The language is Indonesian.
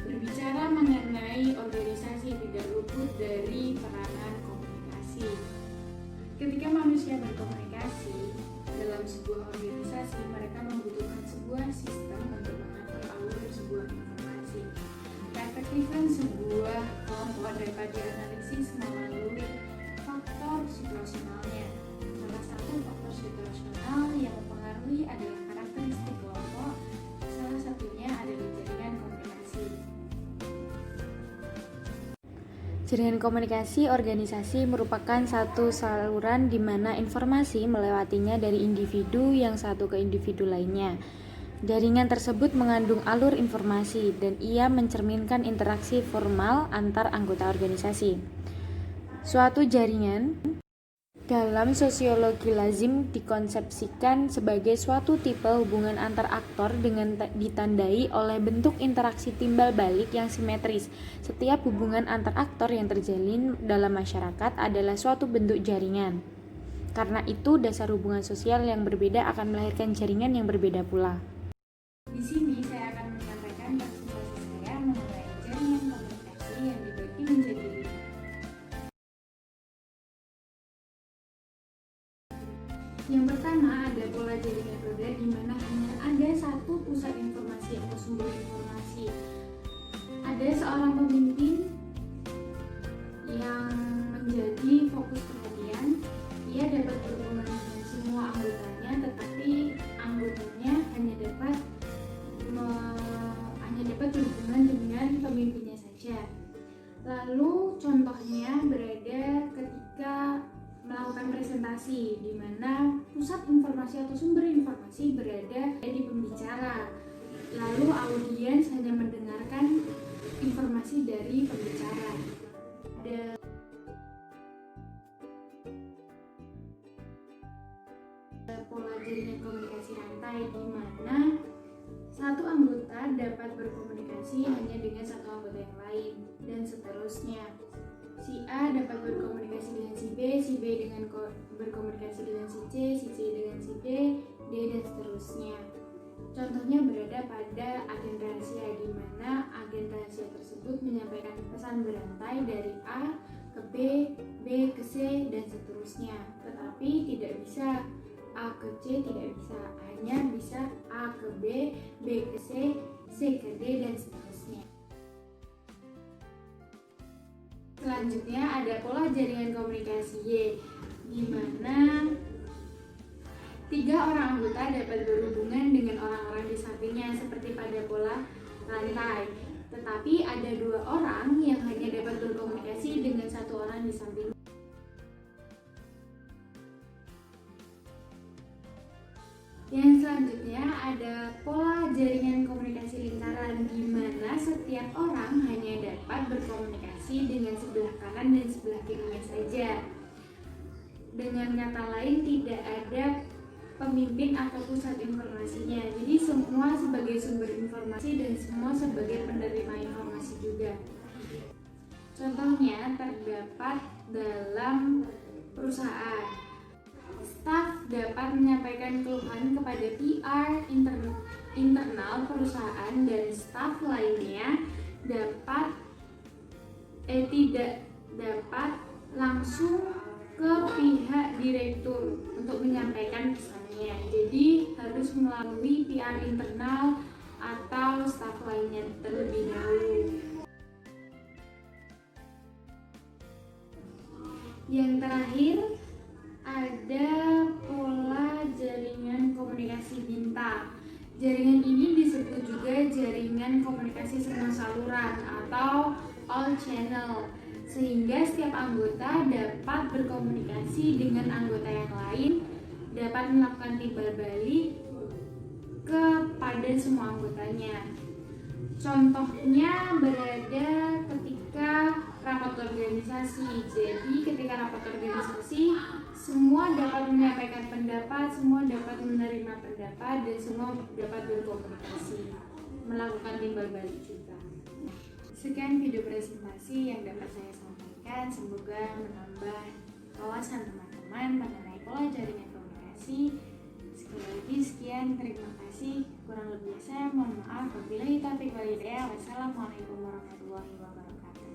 Berbicara mengenai organisasi tidak luput dari peranan komunikasi. Ketika manusia berkomunikasi dalam sebuah organisasi, mereka membutuhkan sebuah sistem untuk mengatur alur sebuah informasi. Keefektifan sebuah kelompok dapat dianalisis melalui faktor situasionalnya. Salah satu faktor situasional yang mempengaruhi adalah karakteristik kelompok. Salah satunya adalah jaringan komunikasi. Jaringan komunikasi organisasi merupakan satu saluran di mana informasi melewatinya dari individu yang satu ke individu lainnya. Jaringan tersebut mengandung alur informasi dan ia mencerminkan interaksi formal antar anggota organisasi. Suatu jaringan dalam sosiologi lazim dikonsepsikan sebagai suatu tipe hubungan antar aktor dengan ditandai oleh bentuk interaksi timbal balik yang simetris. Setiap hubungan antar aktor yang terjalin dalam masyarakat adalah suatu bentuk jaringan. Karena itu, dasar hubungan sosial yang berbeda akan melahirkan jaringan yang berbeda pula. Di sini saya akan menyampaikan presentasi saya mengenai jaringan komunikasi yang dibagi menjadi 5. Yang pertama ada pola jaringan roda di mana hanya ada satu pusat informasi atau sumber informasi. Ada seorang pemimpin yang menjadi fokus perhatian. Ia dapat berhubungan dengan semua anggotanya, tetapi anggotanya hanya dapat berhubungan dengan pemimpinnya saja. Lalu contohnya berada ketika melakukan presentasi di mana pusat informasi atau sumber informasi berada di pembicara. Lalu audiens hanya mendengarkan informasi dari pembicara. Ada pola jaringan komunikasi rantai di mana satu anggota dapat berkomunikasi hanya dengan satu anggota yang lain dan seterusnya. Si A dapat berkomunikasi dengan si B dengan berkomunikasi dengan si C dengan si D dan seterusnya. Contohnya berada pada agen rahasia di mana agen rahasia tersebut menyampaikan pesan berantai dari A ke B ke C dan seterusnya. Tetapi tidak bisa A ke C, tidak bisa, hanya bisa A ke B ke C ke D dan seterusnya. Selanjutnya ada pola jaringan komunikasi Y, di mana 3 orang anggota dapat berhubungan dengan orang-orang di sampingnya seperti pada pola rantai. Tetapi ada 2 orang yang hanya dapat berkomunikasi dengan 1 orang di sampingnya. Yang selanjutnya ada pola jaringan komunikasi lingkaran di mana setiap orang hanya dapat berkomunikasi dengan sebelah kanan dan sebelah kirinya saja. Dengan kata lain, tidak ada pemimpin atau pusat informasinya. Jadi semua sebagai sumber informasi dan semua sebagai penerima informasi juga. Contohnya terdapat dalam perusahaan. Staf dapat menyampaikan keluhan kepada PR internal perusahaan dan staf lainnya tidak dapat langsung ke pihak direktur untuk menyampaikan pesannya. Jadi harus melalui PR internal atau staf lainnya terlebih dahulu. Yang terakhir ada pola jaringan komunikasi bintang. Jaringan ini disebut juga jaringan komunikasi semua saluran atau all channel, sehingga setiap anggota dapat berkomunikasi dengan anggota yang lain, dapat melakukan timbal balik kepada semua anggotanya. Contohnya berada ketika rapat organisasi. Jadi ketika rapat organisasi, semua dapat menyampaikan pendapat, semua dapat menerima pendapat, dan semua dapat berkomunikasi, melakukan timbal balik juga. Sekian video presentasi yang dapat saya sampaikan. Semoga menambah wawasan teman-teman mengenai pola jaringan komunikasi. Sekali lagi sekian, terima kasih. Kurang lebih saya mohon maaf. Wabillahi taufiq wal hidayah. Wassalamualaikum warahmatullahi wabarakatuh.